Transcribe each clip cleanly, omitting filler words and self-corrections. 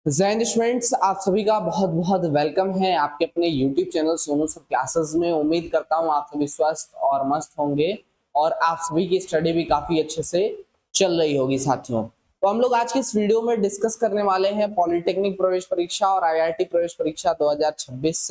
Jain students, आप सभी का बहुत बहुत वेलकम है आपके अपने YouTube channel Sonu sir classes में। उम्मीद करता हूँ आप सभी स्वस्थ और मस्त होंगे और आप सभी की स्टडी भी काफी अच्छे से चल रही होगी साथियों। तो हम लोग आज की इस वीडियो में डिस्कस करने वाले हैं पॉलिटेक्निक प्रवेश परीक्षा और IIT प्रवेश परीक्षा 2026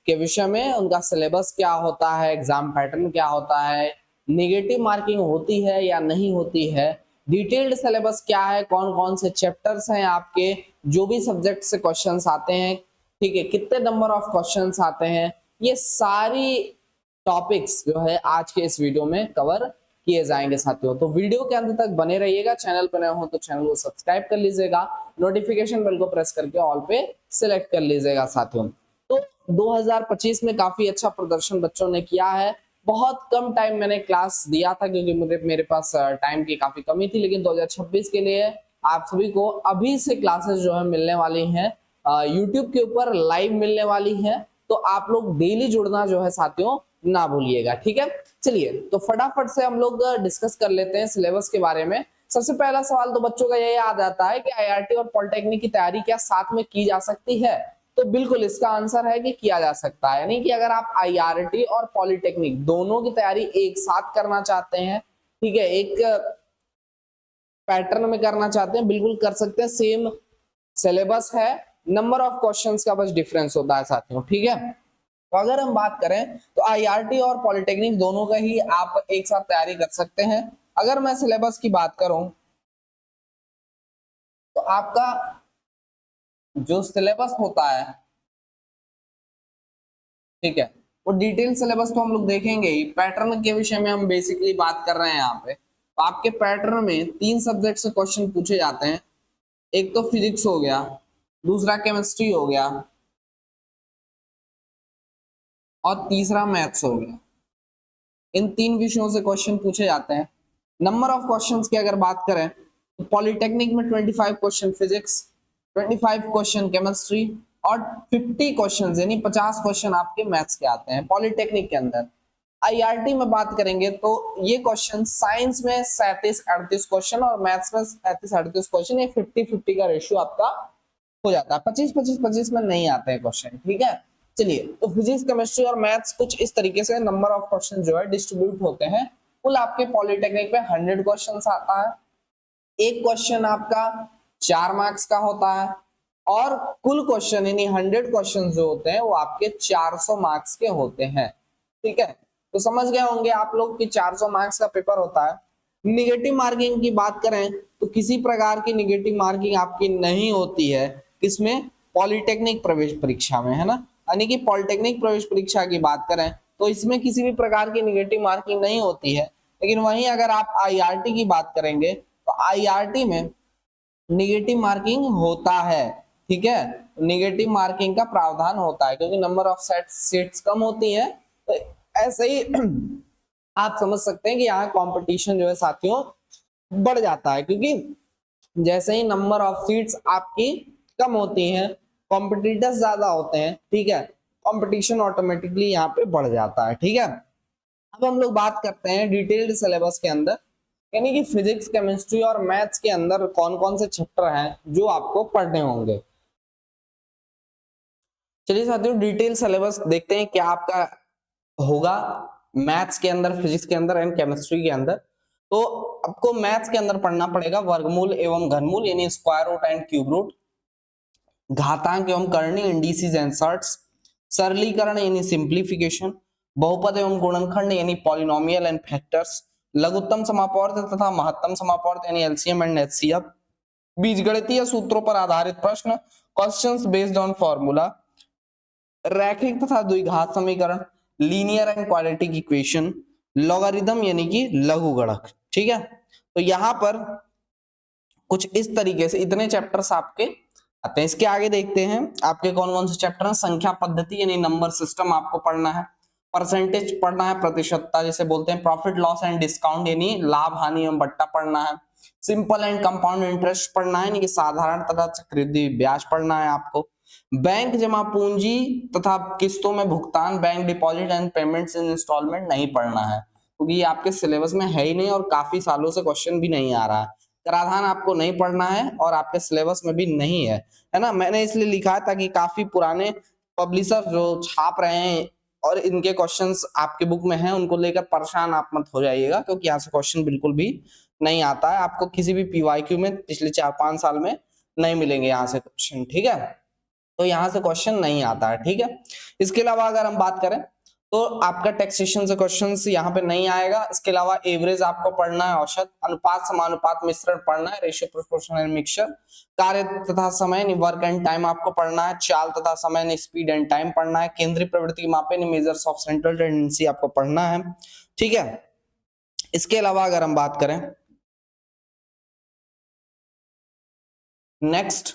के विषय में। उनका सिलेबस क्या होता है, एग्जाम पैटर्न क्या होता है, निगेटिव मार्किंग होती है या नहीं होती है, डिटेल्ड सिलेबस क्या है, कौन कौन से चैप्टर्स हैं आपके, जो भी सब्जेक्ट से क्वेश्चंस आते हैं, ठीक है, कितने नंबर ऑफ क्वेश्चंस आते हैं, ये सारी टॉपिक्स जो है आज के इस वीडियो में कवर किए जाएंगे साथियों। तो वीडियो के अंत तक बने रहिएगा। चैनल पर नए हो तो चैनल को सब्सक्राइब कर लीजिएगा, नोटिफिकेशन बेल को प्रेस करके ऑल पे सिलेक्ट कर लीजिएगा साथियों। तो 2025 में काफी अच्छा प्रदर्शन बच्चों ने किया है। बहुत कम टाइम मैंने क्लास दिया था क्योंकि मेरे पास टाइम की काफी कमी थी, लेकिन 2026 के लिए आप सभी को अभी से क्लासेस जो है मिलने वाली हैं, यूट्यूब के ऊपर लाइव मिलने वाली हैं। तो आप लोग डेली जुड़ना जो है साथियों ना भूलिएगा, ठीक है। चलिए तो फटाफट से हम लोग डिस्कस कर लेते हैं सिलेबस के बारे में। सबसे पहला सवाल तो बच्चों का ये याद आता है कि IIT और पॉलिटेक्निक की तैयारी क्या साथ में की जा सकती है। तो बिल्कुल इसका आंसर है कि किया जा सकता है, यानी कि अगर आप IIT और पॉलिटेक्निक दोनों की तैयारी एक साथ करना चाहते हैं, ठीक है, एक पैटर्न में करना चाहते हैं, बिल्कुल कर सकते हैं। सेम सिलेबस है, नंबर ऑफ क्वेश्चंस का बस डिफरेंस होता है साथियों, ठीक है। तो अगर हम बात करें तो IIT और पॉलिटेक्निक दोनों का ही आप एक साथ तैयारी कर सकते हैं। अगर मैं सिलेबस की बात करूं तो आपका जो सिलेबस होता है, ठीक है, वो डिटेल सिलेबस तो हम लोग देखेंगे ही। पैटर्न के विषय में हम बेसिकली बात कर रहे हैं यहाँ पे। तो आपके पैटर्न में 3 सब्जेक्ट से क्वेश्चन पूछे जाते हैं। एक तो फिजिक्स हो गया, दूसरा केमिस्ट्री हो गया और तीसरा मैथ्स हो गया। इन 3 विषयों से क्वेश्चन पूछे जाते हैं। नंबर ऑफ क्वेश्चंस की अगर बात करें तो पॉलिटेक्निक में 25 क्वेश्चन फिजिक्स, 25 क्वेश्चन केमिस्ट्री और 50 क्वेश्चन यानी 50 क्वेश्चन आपके मैथ्स के आते हैं पॉलिटेक्निक के अंदर। IIT में बात करेंगे तो ये क्वेश्चन साइंस में 37-38 क्वेश्चन और मैथ्स में 37-38 क्वेश्चन, ये 50-50 का रेशियो आपका हो जाता है। 25-25-25 में नहीं आते हैं क्वेश्चन, ठीक है। चलिए तो फिजिक्स केमिस्ट्री और मैथ्स कुछ इस तरीके से नंबर ऑफ क्वेश्चन जो है डिस्ट्रीब्यूट होते हैं। कुल आपके पॉलिटेक्निक में 100 क्वेश्चन आता है। एक क्वेश्चन आपका 4 मार्क्स का होता है और कुल क्वेश्चन यानी 100 क्वेश्चन जो होते हैं वो आपके 400 मार्क्स के होते हैं, ठीक है। तो समझ गए होंगे आप लोग कि 400 मार्क्स का पेपर होता है। निगेटिव मार्किंग की बात करें तो किसी प्रकार की निगेटिव मार्किंग आपकी नहीं होती है। किसमें? पॉलिटेक्निक प्रवेश परीक्षा में, है ना। यानी कि पॉलिटेक्निक प्रवेश परीक्षा की बात करें तो इसमें किसी भी प्रकार की निगेटिव मार्किंग नहीं होती है। लेकिन वहीं अगर आप IIT की बात करेंगे तो IIT में निगेटिव मार्किंग होता है, ठीक है। निगेटिव मार्किंग का प्रावधान होता है क्योंकि नंबर ऑफ सीट्स कम होती है। तो ऐसे ही आप समझ सकते हैं कि यहाँ कंपटीशन जो है साथियों बढ़ जाता है, क्योंकि जैसे ही नंबर ऑफ सीट्स आपकी कम होती हैं, कॉम्पिटिटर्स ज्यादा होते हैं, ठीक है, कंपटीशन ऑटोमेटिकली यहाँ पे बढ़ जाता है, ठीक है। अब हम लोग बात करते हैं डिटेल्ड सिलेबस के अंदर, यानी कि फिजिक्स केमिस्ट्री और मैथ्स के अंदर कौन कौन से चैप्टर हैं जो आपको पढ़ने होंगे। चलिए साथियों डिटेल सिलेबस देखते हैं क्या आपका होगा मैथ्स के अंदर, फिजिक्स के अंदर एंड केमिस्ट्री के अंदर। तो आपको मैथ्स के अंदर पढ़ना पड़ेगा वर्गमूल एवं घनमूल यानी square root and cube root, घातांक एवं करनी इंडिसेस एंड सर्ट्स, सरलीकरण यानी सिंप्लीफिकेशन, बहुपद एवं गुणनखंड यानी पॉलिनोमियल एंड फैक्टर्स, लघुत्तम समापवर्त तथा महत्तम समापवर्त यानी एलसीएम एंड एचसीएफ, बीजगणितीय सूत्रों पर आधारित प्रश्न, क्वेश्चंस बेस्ड ऑन फॉर्मूला, रैखिक तथा द्विघात समीकरण, linear and quadratic equation, logarithm यानी कि लघुगणक, ठीक है। तो यहां पर कुछ इस तरीके से इतने चैप्टर्स आपके आते हैं। इसके आगे देखते हैं आपके कौन कौन से चैप्टर हैं। संख्या पद्धति यानी नंबर सिस्टम आपको पढ़ना है, परसेंटेज पढ़ना है, प्रतिशतता जिसे बोलते हैं, प्रॉफिट लॉस एंड डिस्काउंट यानी लाभ हानि एवं बट्टा पढ़ना है, सिंपल एंड कंपाउंड इंटरेस्ट पढ़ना है यानी कि साधारण तथा चक्रवृद्धि ब्याज पढ़ना है आपको, बैंक जमा पूंजी तथा किस्तों में भुगतान, bank deposit and payments in installment नहीं पढ़ना है क्योंकि ये आपके सिलेबस में है ही नहीं और काफी सालों से क्वेश्चन भी नहीं आ रहा है। कराधान आपको नहीं पढ़ना है और आपके सिलेबस में भी नहीं है ना। मैंने इसलिए लिखा है ताकि काफी पुराने पब्लिशर जो छाप रहे हैं और इनके क्वेश्चंस आपके बुक में हैं, उनको लेकर परेशान आप मत हो जाइएगा, क्योंकि यहाँ से क्वेश्चन बिल्कुल भी नहीं आता है। आपको किसी भी पीवाईक्यू में पिछले 4-5 साल में नहीं मिलेंगे यहाँ से क्वेश्चन, ठीक है। तो यहाँ से क्वेश्चन नहीं आता है, ठीक है। इसके अलावा अगर हम बात करें तो आपका टैक्सेशन से क्वेश्चन यहाँ पे नहीं आएगा। इसके अलावा एवरेज आपको पढ़ना है, औसत, अनुपात, समानुपात, मिश्रण पढ़ना है, रेशियो, प्रोपोर्शनल, मिक्सचर, कार्य तथा समय, वर्क एंड टाइम आपको पढ़ना है, चाल तथा समय, स्पीड एंड टाइम पढ़ना है, केंद्रीय प्रवृत्ति की मापे, मेजर्स ऑफ सेंट्रल टेंडेंसी आपको पढ़ना है, ठीक है। इसके अलावा अगर हम बात करें नेक्स्ट,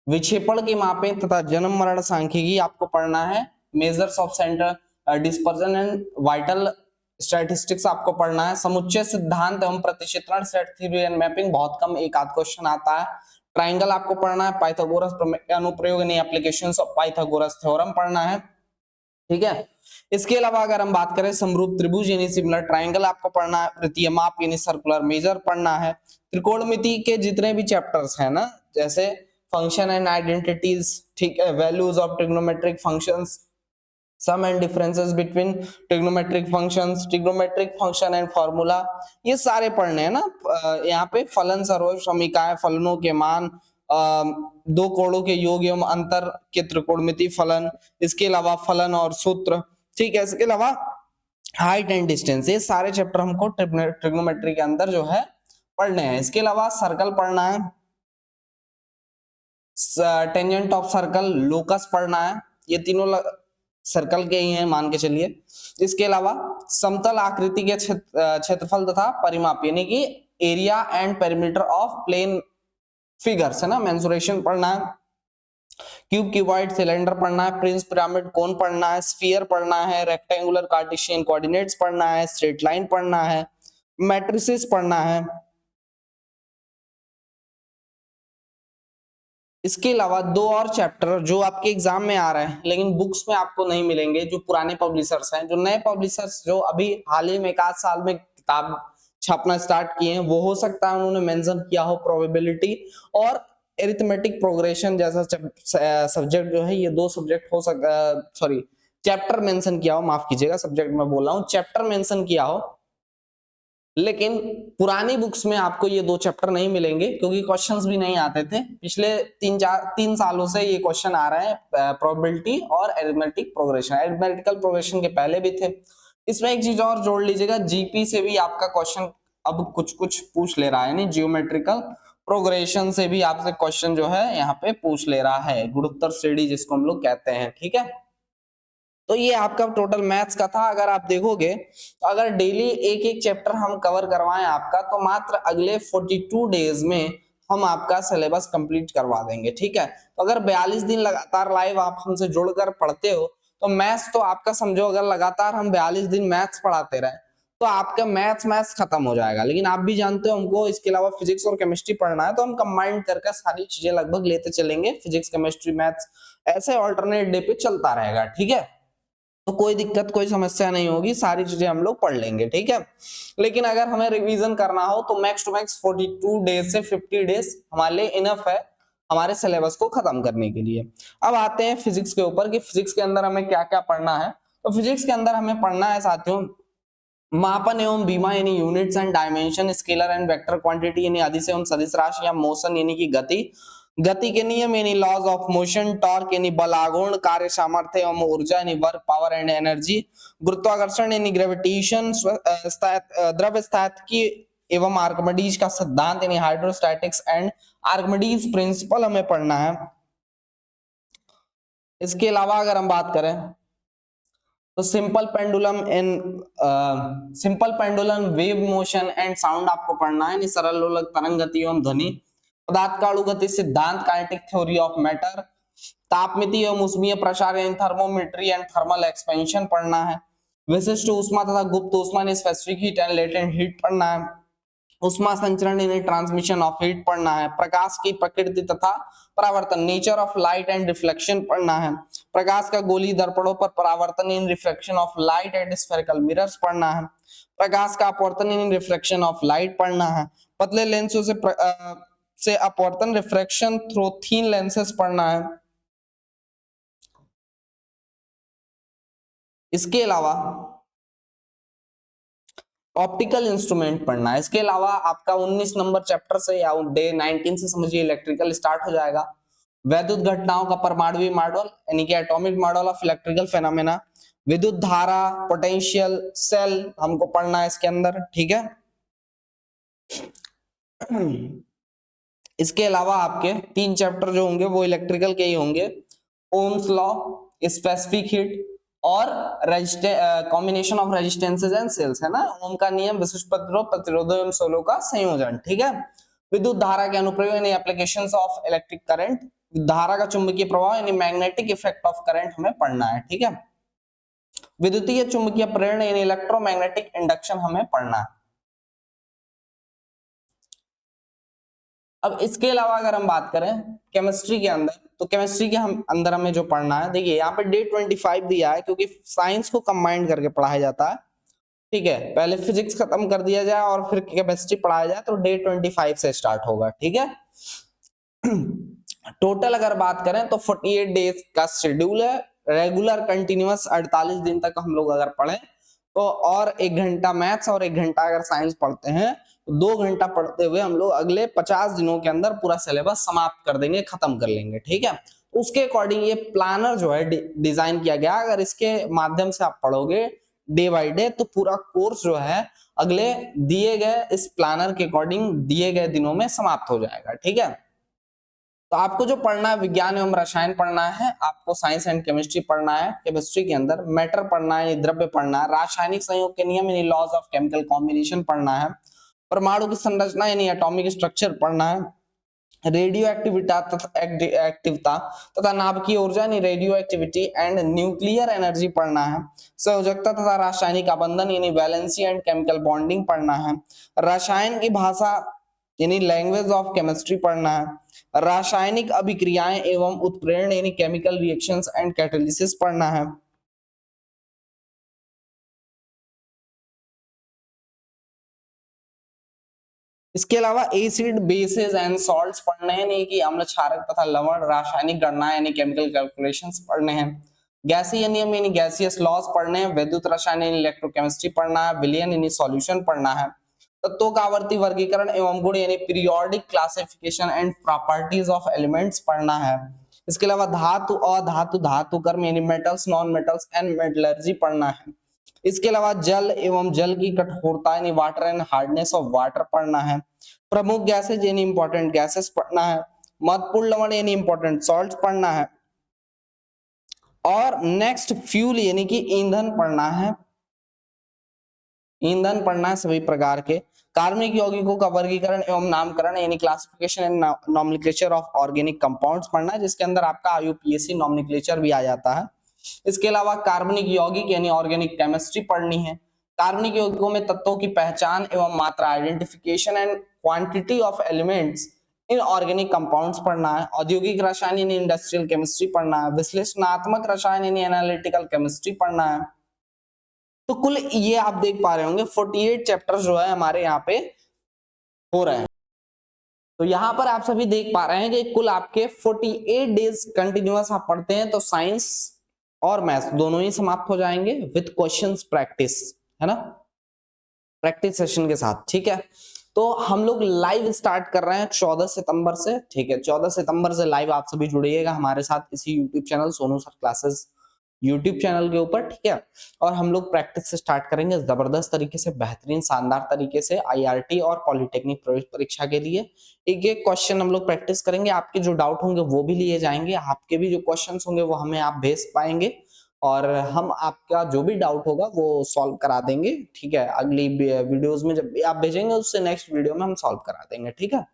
विक्षेपण की मापे तथा जन्म मरण सांख्यिकी आपको पढ़ना है, measures of centre dispersion and vital statistics आपको पढ़ना है, समुच्चय सिद्धांत एवं प्रतिचित्रण, सेट थ्योरी एंड मैपिंग बहुत कम एक आध क्वेश्चन आता है, ट्राइंगल आपको पढ़ना है, पाइथागोरस प्रमेय के अनुप्रयोग यानी एप्लीकेशंस ऑफ पाइथागोरस थ्योरम पढ़ना है, ठीक है। इसके अलावा अगर हम बात करें समरूप त्रिभुज यानी सिमिलर ट्राइंगल आपको पढ़ना है, वृत्तीय माप यानी सर्कुलर मेजर पढ़ना है, त्रिकोणमिति के जितने भी चैप्टर्स हैं ना, जैसे फंक्शन एंड आइडेंटिटीज, ठीक है, values of trigonometric functions, sum and differences between trigonometric functions, trigonometric function and formula, ये सारे पढ़ने हैं ना। यहाँ पे फलन, सर्वोच्च समीकरण, फलनों के मान, दो कोणों के योग एवं अंतर के त्रिकोणमिति फलन, इसके अलावा फलन और सूत्र, ठीक है। इसके अलावा हाइट एंड डिस्टेंस, ये सारे चैप्टर हमको ट्रिग्नोमेट्री के अंदर जो है पढ़ने हैं। इसके अलावा सर्कल पढ़ना है, टेंजेंट ऑफ सर्कल, लोकस पढ़ना है, ये तीनों सर्कल के ही हैं मान के चलिए। इसके अलावा समतल आकृति के क्षेत्रफल तथा परिमाप यानी कि area and perimeter of plane figures है ना, मेंसुरेशन पढ़ना है, क्यूब, क्यूबॉइड, सिलेंडर पढ़ना है, प्रिंस, पिरामिड, कोन पढ़ना है, स्फीयर पढ़ना है, रेक्टेंगुलर कार्टेशियन कोऑर्डिनेट्स पढ़ना है, स्ट्रेट लाइन पढ़ना है, मैट्रिसेस पढ़ना है। इसके अलावा दो और चैप्टर जो आपके एग्जाम में आ रहे हैं लेकिन बुक्स में आपको नहीं मिलेंगे, जो पुराने पब्लिशर्स हैं, जो नए पब्लिशर्स जो अभी हाल ही में एक आध साल में किताब छापना स्टार्ट किए हैं, वो हो सकता है उन्होंने मेंशन किया हो प्रोबेबिलिटी और एरिथमेटिक प्रोग्रेशन जैसा सब्जेक्ट जो है, ये दो सब्जेक्ट हो सकता, सॉरी चैप्टर मेंशन किया हो, माफ कीजिएगा सब्जेक्ट में बोल रहा हूँ, चैप्टर मेंशन किया हो, लेकिन पुरानी बुक्स में आपको ये दो चैप्टर नहीं मिलेंगे क्योंकि क्वेश्चंस भी नहीं आते थे। पिछले 3 सालों से ये क्वेश्चन आ रहे हैं प्रोबेबिलिटी और अरिथमेटिक प्रोग्रेशन, अरिथमेटिकल प्रोग्रेशन के पहले भी थे। इसमें एक चीज और जोड़ लीजिएगा, जीपी से भी आपका क्वेश्चन अब कुछ कुछ पूछ ले रहा है, नहीं जियोमेट्रिकल प्रोग्रेशन से भी आपसे क्वेश्चन जो है यहाँ पे पूछ ले रहा है, गुणोत्तर श्रेणी जिसको हम लोग कहते हैं, ठीक है। तो ये आपका टोटल मैथ्स का था। अगर आप देखोगे तो अगर डेली एक एक चैप्टर हम कवर करवाएं आपका, तो मात्र अगले 42 डेज में हम आपका सिलेबस कंप्लीट करवा देंगे, ठीक है। तो अगर 42 दिन लगातार लाइव आप हमसे जुड़कर पढ़ते हो तो मैथ्स तो आपका समझो, अगर लगातार हम 42 दिन मैथ्स पढ़ाते रहे तो आपका मैथ्स खत्म हो जाएगा। लेकिन आप भी जानते हो हमको इसके अलावा फिजिक्स और केमिस्ट्री पढ़ना है, तो हम कंबाइंड करके सारी चीजें लगभग लेते चलेंगे, फिजिक्स, केमिस्ट्री, मैथ्स ऐसे ऑल्टरनेट डे पे चलता रहेगा, ठीक है। तो कोई दिक्कत, कोई समस्या नहीं होगी, सारी चीजें हम लोग पढ़ लेंगे, ठीक है। लेकिन अगर हमें रिवीजन करना हो तो मैक्स टू मैक्स 42 डेज से 50 डेज हमारे लिए इनफ है हमारे सिलेबस को खत्म करने के लिए। अब आते हैं फिजिक्स के ऊपर कि फिजिक्स के अंदर हमें क्या क्या पढ़ना है। तो फिजिक्स के अंदर हमें पढ़ना है साथियों, मापन एवं बीमा यानी units and dimension, scalar and vector quantity यानी अधिस एवं सदिश राशि या मोशन यानी कि गति, गति के नियम यानी लॉज ऑफ मोशन, टॉर्क यानी बल आघूर्ण, कार्य सामर्थ्य एवं ऊर्जा यानी वर्क पावर एंड एनर्जी, गुरुत्वाकर्षण यानी ग्रेविटेशन, द्रव स्थायित्व एवं आर्किमिडीज का सिद्धांत यानी हाइड्रोस्टैटिक्स एंड आर्किमिडीज प्रिंसिपल हमें पढ़ना है। इसके अलावा अगर हम बात करें तो simple pendulum wave motion and sound आपको पढ़ना है, यानी सरल लोलक तरंग गति एवं ध्वनि, पदार्थ का अणु गति सिद्धांत, काइनेटिक थ्योरी ऑफ मैटर, तापमिति एवं ऊष्मीय प्रसार यानी थर्मोमेट्री एंड थर्मल एक्सपेंशन पढ़ना है, विशिष्ट ऊष्मा तथा गुप्त ऊष्मा यानी specific heat and latent heat पढ़ना है, उष्मा संचरण यानी ट्रांसमिशन ऑफ हीट पढ़ना है, प्रकाश की प्रकृति तथा परावर्तन, nature of light and reflection पढ़ना है, प्रकाश का गोली दर्पणों पर परावर्तन इन reflection of light and spherical mirrors पढ़ना है, प्रकाश का अपवर्तन इन रिफ्लेक्शन ऑफ लाइट पढ़ना है, पतले लेंसों से अपवर्तन रिफ्रैक्शन थ्रू थिन लेंसेस पढ़ना है। इसके अलावा ऑप्टिकल इंस्ट्रूमेंट पढ़ना है। इसके अलावा आपका 19 नंबर चैप्टर से या डे 19 से समझिए इलेक्ट्रिकल स्टार्ट हो जाएगा। वैद्युत घटनाओं का परमाणु मॉडल यानी कि atomic model of electrical phenomena, विद्युत धारा, पोटेंशियल, सेल हमको पढ़ना है इसके अंदर, ठीक है। इसके अलावा आपके 3 चैप्टर जो होंगे वो इलेक्ट्रिकल के ही होंगे, ओम्स लॉ, स्पेसिफिक हीट और combination of resistances and cells, है ना। ओम का नियम, विशिष्ट प्रतिरोध, प्रतिरोधों एवं सोलों का संयोजन, ठीक है। विद्युत धारा के अनुप्रयोग यानी एप्लीकेशंस ऑफ इलेक्ट्रिक करंट, धारा का चुंबकीय प्रभाव यानी मैग्नेटिक इफेक्ट ऑफ करंट हमें पढ़ना है, ठीक है। विद्युतीय चुंबकीय प्रेरण यानी इलेक्ट्रोमैग्नेटिक इंडक्शन हमें पढ़ना है। अब इसके अलावा अगर हम बात करें केमिस्ट्री के अंदर, तो केमिस्ट्री के अंदर हमें जो पढ़ना है, देखिए यहाँ पे डे 25 दिया है क्योंकि साइंस को कंबाइन करके पढ़ाया जाता है, ठीक है। पहले फिजिक्स खत्म कर दिया जाए और फिर केमिस्ट्री पढ़ाया जाए तो डे 25 से स्टार्ट होगा, ठीक है। टोटल अगर बात करें तो 48 डेज का शेड्यूल है, रेगुलर कंटिन्यूअस 48 दिन तक हम लोग अगर पढ़े तो, और 1 घंटा मैथ्स और 1 घंटा अगर साइंस पढ़ते हैं तो 2 घंटा पढ़ते हुए हम लोग अगले 50 दिनों के अंदर पूरा सिलेबस समाप्त कर देंगे, खत्म कर लेंगे, ठीक है। उसके अकॉर्डिंग ये प्लानर जो है डिजाइन किया गया, अगर इसके माध्यम से आप पढ़ोगे डे बाय डे तो पूरा कोर्स जो है अगले दिए गए इस प्लानर के अकॉर्डिंग दिए गए दिनों में समाप्त हो जाएगा, ठीक है। तो आपको जो पढ़ना है विज्ञान एवं रसायन पढ़ना है, आपको साइंस एंड केमिस्ट्री पढ़ना है, केमिस्ट्री के अंदर मैटर पढ़ना है, द्रव्य पढ़ना है, रासायनिक संयोग के नियम यानी लॉज ऑफ केमिकल कॉम्बिनेशन पढ़ना है, परमाणु की संरचना यानी एटॉमिक स्ट्रक्चर पढ़ना है, रेडियो एक्टिविता तथा नाभिकीय ऊर्जा यानी radio activity and nuclear energy पढ़ना है, संयोजकता तथा रासायनिक आबंधन यानी वैलेंसी एंड केमिकल बॉन्डिंग पढ़ना है, रसायन की भाषा यानी लैंग्वेज ऑफ केमिस्ट्री पढ़ना है, रासायनिक अभिक्रियाएं एवं उत्प्रेरण यानी केमिकल रिएक्शंस एंड कैटालिसिस पढ़ना है। इसके अलावा एसिड, बेसेस एंड सॉल्ट्स पढ़ने हैं, नहीं कि अम्ल, क्षारक तथा लवण, रासायनिक गणना यानी केमिकल कैलकुलेशंस पढ़ने हैं, गैसीय नियम यानी गैसियस लॉज पढ़ने हैं, विद्युत रसायन यानी इलेक्ट्रोकेमिस्ट्री पढ़ना है, विलयन यानी सॉल्यूशन पढ़ना है, तत्वों का आवर्ती वर्गीकरण एवं गुण यानी periodic classification and properties of elements पढ़ना है। इसके अलावा धातु, अधातु, धातु कर्म यानी metals, non metals and metallurgy पढ़ना है। इसके अलावा जल एवं जल की कठोरता यानी water and hardness of water पढ़ना है, प्रमुख गैसेज यानी इंपॉर्टेंट गैसेस पढ़ना है, महत्वपूर्ण लवण यानी इंपॉर्टेंट सॉल्ट पढ़ना है, और नेक्स्ट फ्यूल यानी कि ईंधन पढ़ना है, ईंधन पढ़ना है सभी प्रकार के, कार्बनिक यौगिकों का वर्गीकरण एवं नामकरण यानी classification and nomenclature of organic compounds पढ़ना है, जिसके अंदर आपका आईयूपीएसी नॉमेनक्लेचर भी आ जाता है। इसके अलावा कार्बनिक यौगिक यानी ऑर्गेनिक केमिस्ट्री पढ़नी है, कार्बनिक यौगिकों में तत्वों की पहचान एवं मात्रा identification and quantity of elements in organic compounds पढ़ना है, औद्योगिक रसायन यानी इंडस्ट्रियल केमिस्ट्री पढ़ना है, विश्लेषणात्मक रसायन यानी एनालिटिकल केमिस्ट्री पढ़ना है। तो कुल ये आप देख पा रहे होंगे 48 चैप्टर जो है हमारे यहाँ पे हो रहे हैं। तो यहाँ पर आप सभी देख पा रहे हैं कि कुल आपके 48 डेज कंटिन्यूअस आप पढ़ते हैं तो साइंस और मैथ्स दोनों ही समाप्त हो जाएंगे विद क्वेश्चंस प्रैक्टिस, है ना, प्रैक्टिस सेशन के साथ, ठीक है। तो हम लोग लाइव स्टार्ट कर रहे हैं 14 सितंबर से, ठीक है। 14 सितंबर से लाइव आप सभी जुड़िएगा हमारे साथ इसी YouTube channel Sonu sir classes YouTube channel के ऊपर, ठीक है। और हम लोग प्रैक्टिस से स्टार्ट करेंगे जबरदस्त तरीके से, बेहतरीन शानदार तरीके से आईआरटी और पॉलिटेक्निक प्रवेश परीक्षा के लिए एक एक क्वेश्चन हम लोग प्रैक्टिस करेंगे। आपके जो डाउट होंगे वो भी लिए जाएंगे, आपके भी जो क्वेश्चंस होंगे वो हमें आप भेज पाएंगे और हम आपका जो भी डाउट होगा वो सॉल्व करा देंगे, ठीक है। अगली वीडियोस में जब भी आप भेजेंगे उससे नेक्स्ट वीडियो में हम सॉल्व करा देंगे, ठीक है।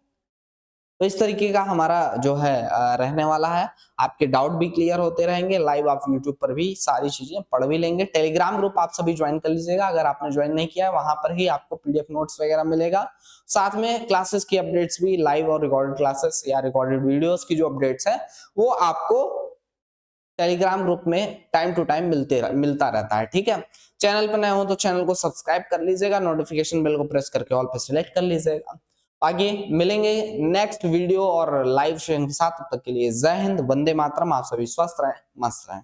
तो इस तरीके का हमारा जो है रहने वाला है, आपके डाउट भी क्लियर होते रहेंगे, लाइव आप यूट्यूब पर भी सारी चीजें पढ़ भी लेंगे। टेलीग्राम ग्रुप आप सभी ज्वाइन कर लीजिएगा अगर आपने ज्वाइन नहीं किया है, वहां पर ही आपको पीडीएफ नोट्स वगैरह मिलेगा, साथ में क्लासेस की अपडेट्स भी, लाइव और रिकॉर्डेड क्लासेस या रिकॉर्डेड वीडियोस की जो अपडेट्स है वो आपको टेलीग्राम ग्रुप में टाइम टू टाइम मिलता रहता है, ठीक है। चैनल पर नए हो तो चैनल को सब्सक्राइब कर लीजिएगा, नोटिफिकेशन बेल को प्रेस करके ऑल पे सिलेक्ट कर लीजिएगा आगे मिलेंगे नेक्स्ट वीडियो और लाइव शेयरिंग के साथ, तब तक के लिए जय हिंद, वंदे मातरम। आप सभी स्वस्थ रहें, मस्त रहें।